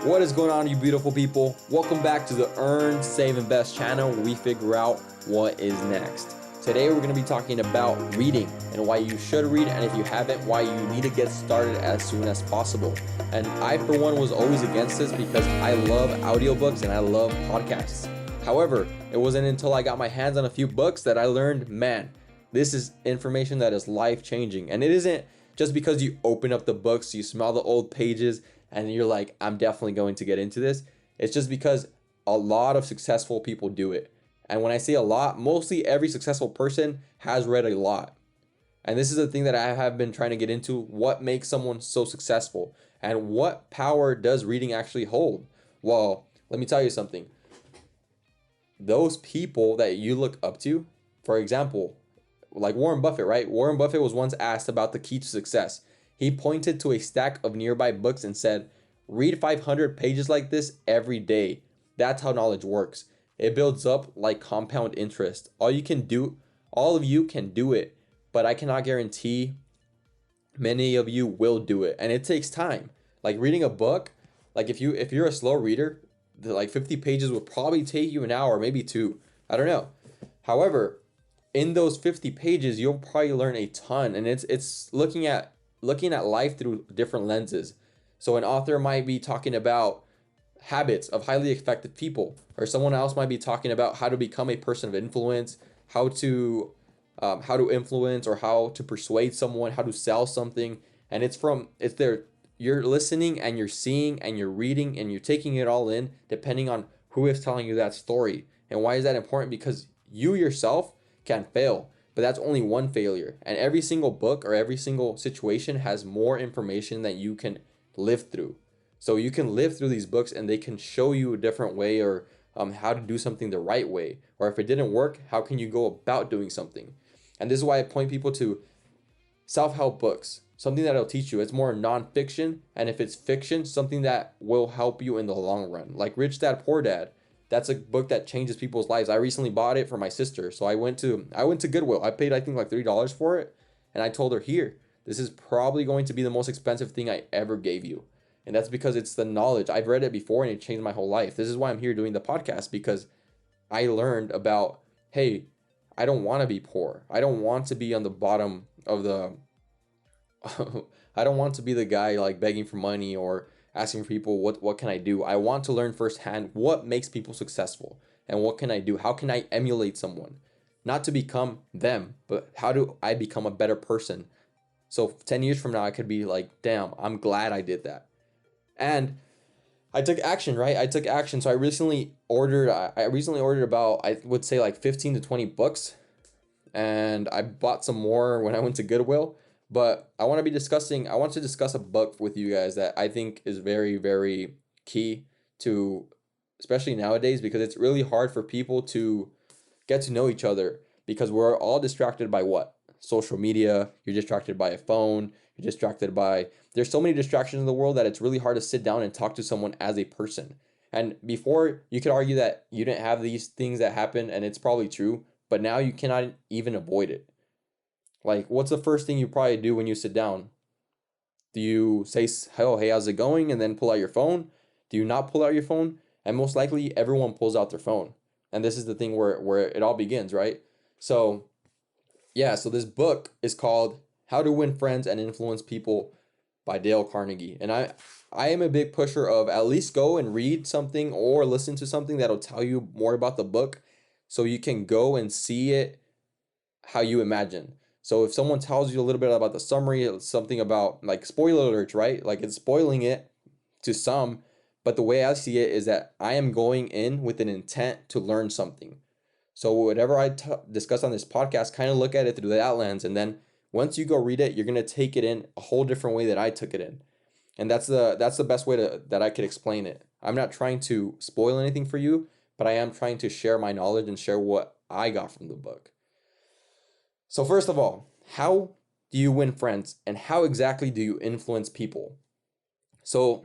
What is going on, you beautiful people? Welcome back to the Earn, Save, Invest channel where we figure out what is next. Today we're going to be talking about reading and why you should read, and if you haven't, why you need to get started as soon as possible. And I, for one, was always against this because I love audiobooks and I love podcasts. However, it wasn't until I got my hands on a few books that I learned, man, this is information that is life-changing. And it isn't just because you open up the books, you smell the old pages, and you're like, I'm definitely going to get into this. It's just because a lot of successful people do it. And when I say a lot, mostly every successful person has read a lot. And this is the thing that I have been trying to get into. What makes someone so successful? And what power does reading actually hold? Well, let me tell you something. Those people that you look up to, for example, like Warren Buffett, right? Warren Buffett was once asked about the key to success. He pointed to a stack of nearby books and said, read 500 pages like this every day. That's how knowledge works. It builds up like compound interest. All of you can do it, but I cannot guarantee many of you will do it. And it takes time. Like reading a book, like if you're a slow reader, like 50 pages would probably take you an hour, maybe two. I don't know. However, in those 50 pages, you'll probably learn a ton, and it's looking at life through different lenses. So an author might be talking about habits of highly effective people, or someone else might be talking about how to become a person of influence, how to influence or how to persuade someone, how to sell something. And it's there. You're listening and you're seeing and you're reading and you're taking it all in, depending on who is telling you that story. And why is that important? Because you yourself can fail, but that's only one failure. And every single book or every single situation has more information that you can live through. So you can live through these books and they can show you a different way, or how to do something the right way. Or if it didn't work, how can you go about doing something? And this is why I point people to self-help books, something that'll teach you. It's more non-fiction, and if it's fiction, something that will help you in the long run. Like Rich Dad Poor Dad. That's a book that changes people's lives. I recently bought it for my sister. So I went to Goodwill. I paid, I think, like $3 for it. And I told her, here, this is probably going to be the most expensive thing I ever gave you. And that's because it's the knowledge. I've read it before and it changed my whole life. This is why I'm here doing the podcast, because I learned about, hey, I don't want to be poor. I don't want to be on the bottom of the I don't want to be the guy like begging for money or asking for people what can I do. I want to learn firsthand what makes people successful and what can I do. How can I emulate someone? Not to become them, but how do I become a better person? So 10 years from now, I could be like, damn, I'm glad I did that. And I took action, right? I took action. So I recently ordered about, I would say, like 15 to 20 books. And I bought some more when I went to Goodwill. But I want to discuss a book with you guys that I think is very, very key to, especially nowadays, because it's really hard for people to get to know each other, because we're all distracted by what? Social media. You're distracted by a phone. There's so many distractions in the world that it's really hard to sit down and talk to someone as a person. And before, you could argue that you didn't have these things that happen, and it's probably true, but now you cannot even avoid it. Like, what's the first thing you probably do when you sit down? Do you say, oh, hey, how's it going? And then pull out your phone? Do you not pull out your phone? And most likely everyone pulls out their phone. And this is the thing where it all begins, right? So yeah, so this book is called How to Win Friends and Influence People by Dale Carnegie. And I am a big pusher of at least go and read something or listen to something that'll tell you more about the book, so you can go and see it how you imagine. So if someone tells you a little bit about the summary, it's something about, like, spoiler alerts, right? Like, it's spoiling it to some, but the way I see it is that I am going in with an intent to learn something. So whatever I discuss on this podcast, kind of look at it through that lens. And then once you go read it, you're going to take it in a whole different way that I took it in. And that's the best way that I could explain it. I'm not trying to spoil anything for you, but I am trying to share my knowledge and share what I got from the book. So first of all, how do you win friends, and how exactly do you influence people? So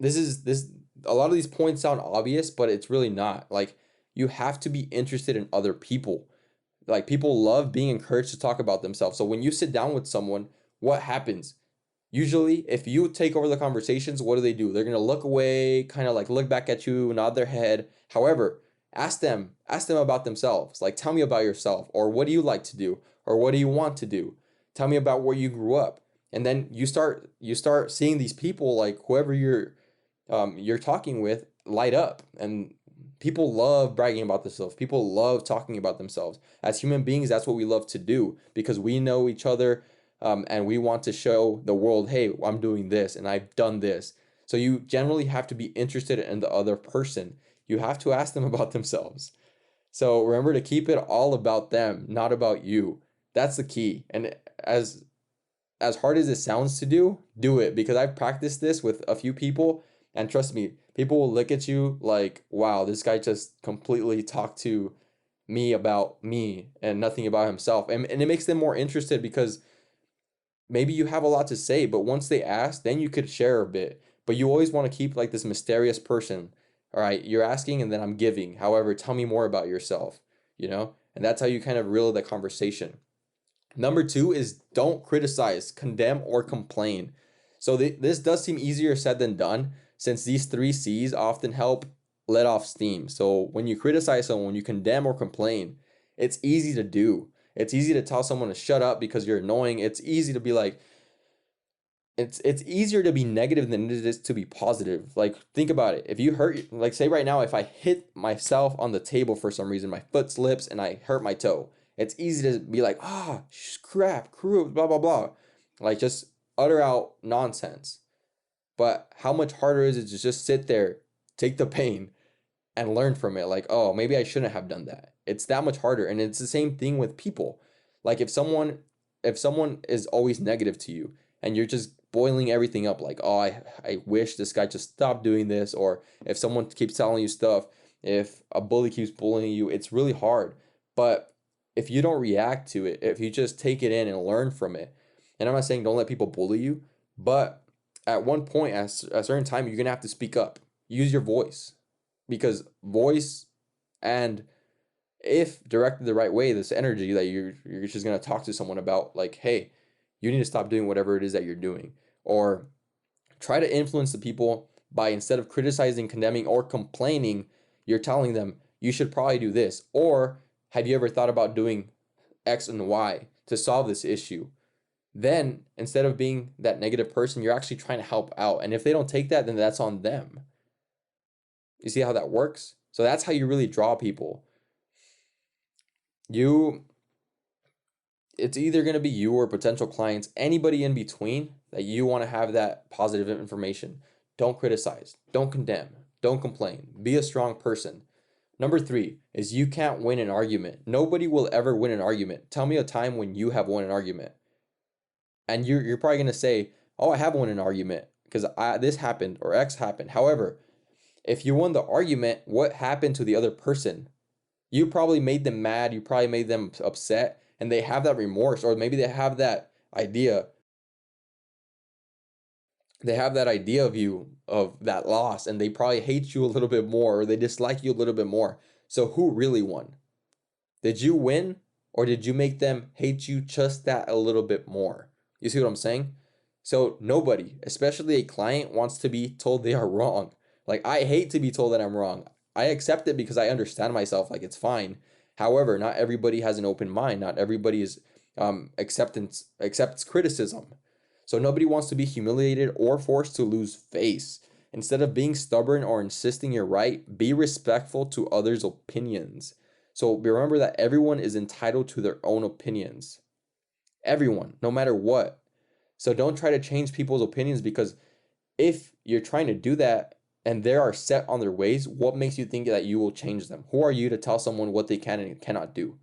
a lot of these points sound obvious, but it's really not. Like, you have to be interested in other people. Like, people love being encouraged to talk about themselves. So when you sit down with someone, what happens? Usually, if you take over the conversations, what do? They're gonna look away, kind of like look back at you, nod their head. However, ask them about themselves. Like, tell me about yourself, or what do you like to do, or what do you want to do? Tell me about where you grew up. And then you start seeing these people, like whoever you're talking with, light up. And people love bragging about themselves. People love talking about themselves. As human beings, that's what we love to do because we know each other, and we want to show the world, hey, I'm doing this and I've done this. So you generally have to be interested in the other person. You have to ask them about themselves. So remember to keep it all about them, not about you. That's the key. And as hard as it sounds to do it, because I've practiced this with a few people, and trust me, people will look at you like, wow, this guy just completely talked to me about me and nothing about himself. And it makes them more interested because maybe you have a lot to say, but once they ask, then you could share a bit. But you always want to keep like this mysterious person. All right, you're asking and then I'm giving. However, tell me more about yourself, you know? And that's how you kind of reel the conversation. Number two is don't criticize, condemn, or complain. So this does seem easier said than done since these three C's often help let off steam. So when you criticize someone, when you condemn or complain, it's easy to do. It's easy to tell someone to shut up because you're annoying. It's easy to be like, it's easier to be negative than it is to be positive. Like, think about it. If you hurt, like, say right now, if I hit myself on the table for some reason, my foot slips and I hurt my toe, it's easy to be like, crap, blah, blah, blah. Like, just utter out nonsense. But how much harder is it to just sit there, take the pain, and learn from it? Like, oh, maybe I shouldn't have done that. It's that much harder. And it's the same thing with people. Like, if someone is always negative to you and you're just boiling everything up, like, oh, I wish this guy just stopped doing this, or if someone keeps telling you stuff, if a bully keeps bullying you, it's really hard. But if you don't react to it, if you just take it in and learn from it, and I'm not saying don't let people bully you, but at one point, at a certain time, you're gonna have to speak up. Use your voice, because voice, and if directed the right way, this energy that you're just gonna talk to someone about, like, hey, you need to stop doing whatever it is that you're doing, or try to influence the people by, instead of criticizing, condemning, or complaining, you're telling them you should probably do this, or have you ever thought about doing X and Y to solve this issue? Then instead of being that negative person, you're actually trying to help out. And if they don't take that, then that's on them. You see how that works? So that's how you really draw people. It's either going to be you or potential clients, anybody in between, that you want to have that positive information. Don't criticize, don't condemn, don't complain. Be a strong person. Number three is you can't win an argument. Nobody will ever win an argument. Tell me a time when you have won an argument. And you're probably going to say, oh, I have won an argument because this happened or X happened. However, if you won the argument, what happened to the other person? You probably made them mad. You probably made them upset, and they have that remorse, or maybe they have that idea. They have that idea of you, of that loss, and they probably hate you a little bit more, or they dislike you a little bit more. So who really won? Did you win, or did you make them hate you just that a little bit more? You see what I'm saying? So nobody, especially a client, wants to be told they are wrong. Like, I hate to be told that I'm wrong. I accept it because I understand myself, like, it's fine. However, not everybody has an open mind. Not everybody is accepts criticism. So nobody wants to be humiliated or forced to lose face. Instead of being stubborn or insisting you're right, be respectful to others' opinions. So remember that everyone is entitled to their own opinions. Everyone, no matter what. So don't try to change people's opinions, because if you're trying to do that and they are set on their ways, what makes you think that you will change them? Who are you to tell someone what they can and cannot do?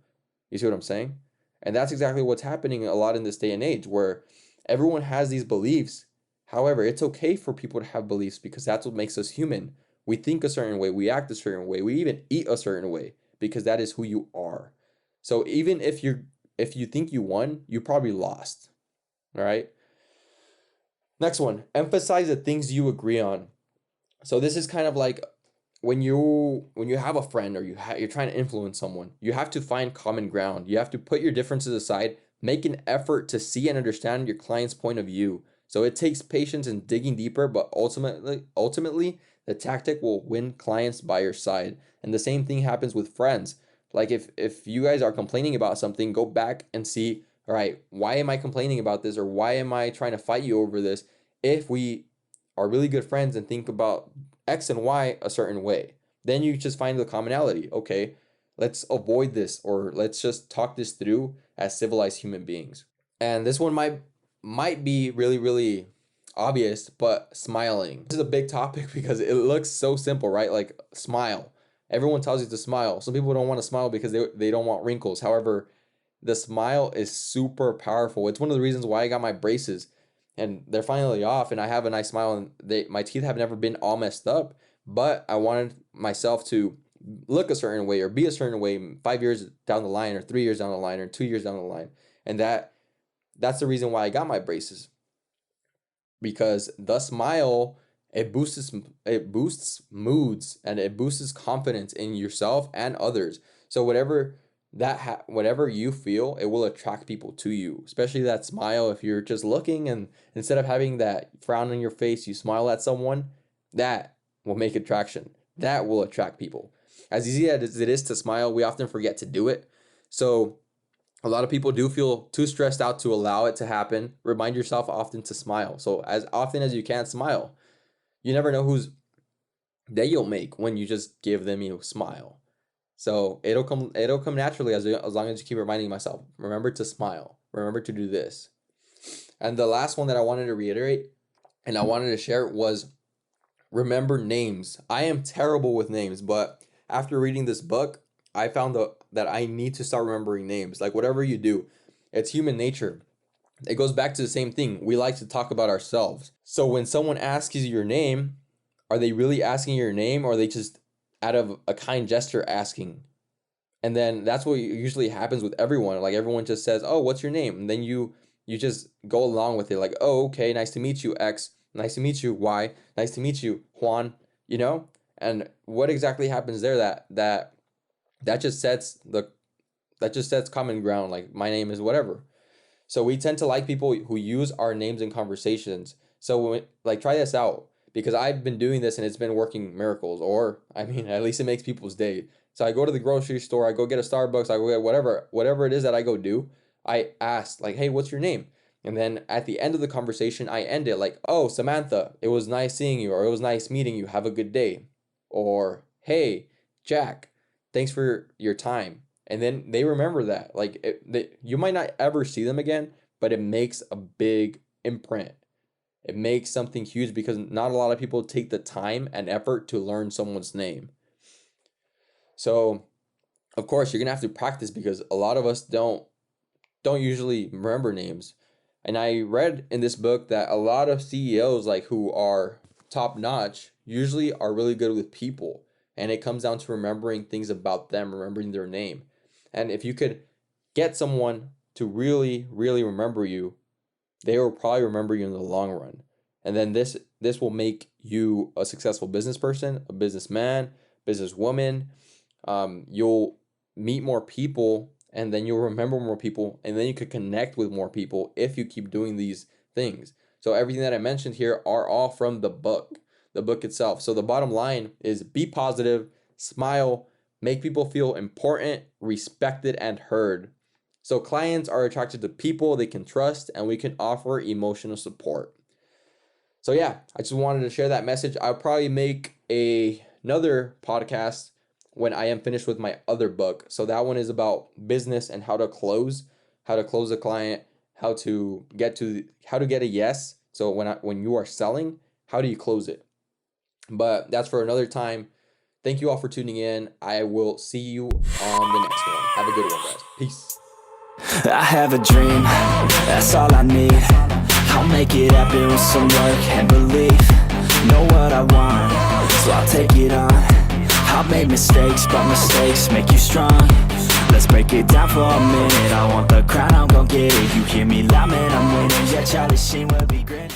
You see what I'm saying? And that's exactly what's happening a lot in this day and age, where everyone has these beliefs. However, it's okay for people to have beliefs because that's what makes us human. We think a certain way, we act a certain way, we even eat a certain way because that is who you are. So even if you think you won, you probably lost. All right? Next one, emphasize the things you agree on. So this is kind of like when you have a friend, or you're trying to influence someone, you have to find common ground. You have to put your differences aside, make an effort to see and understand your client's point of view. So it takes patience and digging deeper, but ultimately, the tactic will win clients by your side. And the same thing happens with friends. Like if you guys are complaining about something, go back and see, all right, why am I complaining about this, or why am I trying to fight you over this? If we are really good friends and think about X and Y a certain way, then you just find the commonality. Okay, let's avoid this, or let's just talk this through as civilized human beings. And this one might be really obvious, but smiling. This is a big topic because it looks so simple, right? Like smile. Everyone tells you to smile. Some people don't want to smile because they don't want wrinkles. However, the smile is super powerful. It's one of the reasons why I got my braces, and they're finally off, and I have a nice smile, and my teeth have never been all messed up, but I wanted myself to look a certain way or be a certain way 5 years down the line, or 3 years down the line, or 2 years down the line. And that's the reason why I got my braces, because the smile, it boosts moods, and it boosts confidence in yourself and others. So whatever you feel, it will attract people to you, especially that smile. If you're just looking, and instead of having that frown on your face, you smile at someone, that will make attraction. That will attract people. As easy as it is to smile, we often forget to do it. So a lot of people do feel too stressed out to allow it to happen. Remind yourself often to smile. So as often as you can, smile. You never know whose day you'll make when you just give them a smile. So it'll come naturally, as long as you keep reminding myself, remember to smile. Remember to do this. And the last one that I wanted to reiterate and I wanted to share was remember names. I am terrible with names, but after reading this book, I found that I need to start remembering names. Like whatever you do, it's human nature. It goes back to the same thing. We like to talk about ourselves. So when someone asks you your name, are they really asking your name, or are they just out of a kind gesture asking? And then that's what usually happens with everyone. Like everyone just says, "Oh, what's your name?" And then you just go along with it, like, "Oh, okay, nice to meet you, X. Nice to meet you, Y. Nice to meet you, Juan." You know? And what exactly happens there, that just sets common ground, like my name is whatever. So we tend to like people who use our names in conversations. So like try this out, because I've been doing this and it's been working miracles, or I mean, at least it makes people's day. So I go to the grocery store, I go get a Starbucks, I go get whatever it is that I go do. I ask like, "Hey, what's your name?" And then at the end of the conversation, I end it like, "Oh, Samantha, it was nice seeing you," or "It was nice meeting you. Have a good day." Or, "Hey, Jack, thanks for your time." And then they remember that. Like you might not ever see them again, but it makes a big imprint. It makes something huge, because not a lot of people take the time and effort to learn someone's name. So, of course, you're gonna have to practice, because a lot of us don't usually remember names. And I read in this book that a lot of CEOs, like who are top notch, usually are really good with people. And it comes down to remembering things about them, remembering their name. And if you could get someone to really remember you, they will probably remember you in the long run. And then this will make you a successful business person, a businessman, businesswoman. You'll meet more people, and then you'll remember more people, and then you could connect with more people if you keep doing these things. So everything that I mentioned here are all from the book itself. So the bottom line is be positive, smile, make people feel important, respected, and heard. So clients are attracted to people they can trust, and we can offer emotional support. So yeah, I just wanted to share that message. I'll probably make another podcast when I am finished with my other book. So that one is about business and how to close a client, how to get a yes. So when you are selling, how do you close it? But that's for another time. Thank you all for tuning in. I will see you on the next one. Have a good one, guys. Peace. I have a dream, that's all I need. I'll make it happen with some work and belief. Know what I want, so I'll take it on. I've made mistakes, but mistakes make you strong. Let's break it down for a minute. I want the crown, I'm gon' get it. You hear me loud, man, I'm winning. Yeah, Charlie Sheen will be grinning.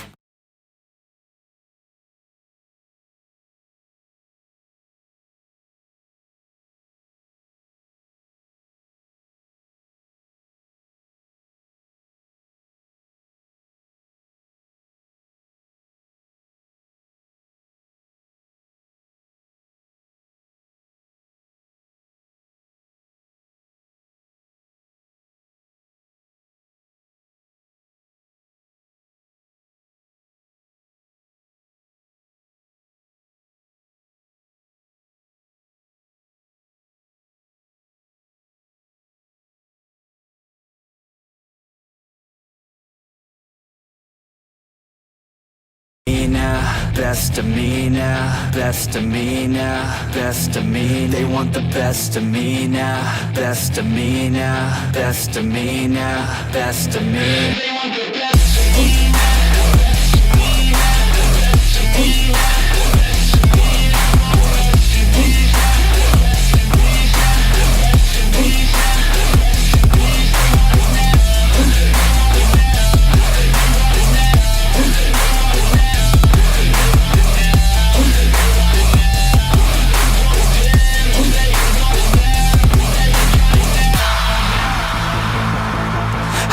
best of me now, best of me now, best of me. They want the best of me now, best of me now, best of me now, best of me. They want the best of me now.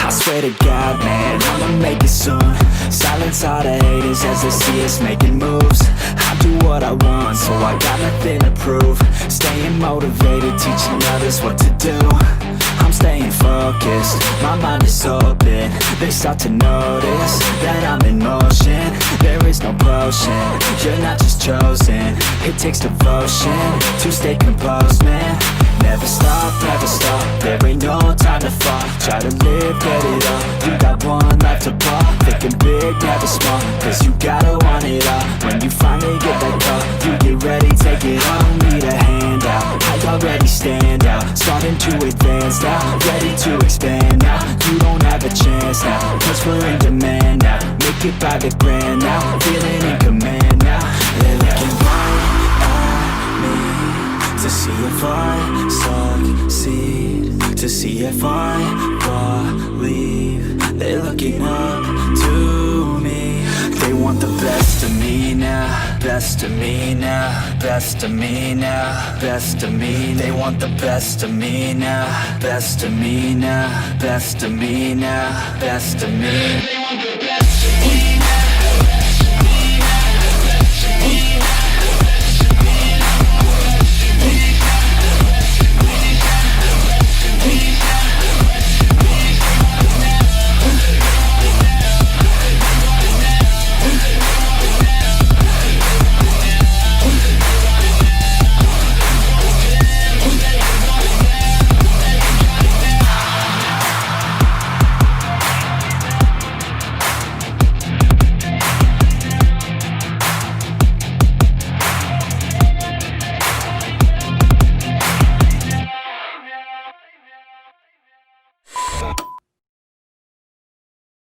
Swear to God, man, I'ma make it soon. Silence all the haters as they see us making moves. I do what I want, so I got nothing to prove. Staying motivated, teaching others what to do. I'm staying focused, my mind is open. They start to notice that I'm in motion. There is no potion, you're not just chosen. It takes devotion to stay composed, man. Never stop, there ain't no time to fall. Try to live, get it up, you got one life to ball. Thinking big, never small, cause you gotta want it all. When you finally get that call, you get ready, take it on. Need a handout, I already stand out. Starting to advance now, ready to expand now. You don't have a chance now, cause we're in demand now. Make it by the grand now, feeling in command now. They're looking right at me to see if I succeed, to see if I believe. They're looking up to me. They want the best of me now, best of me now, best of me now, best of me. They want the best of me now, best of me now, best of me now, best of me. They want the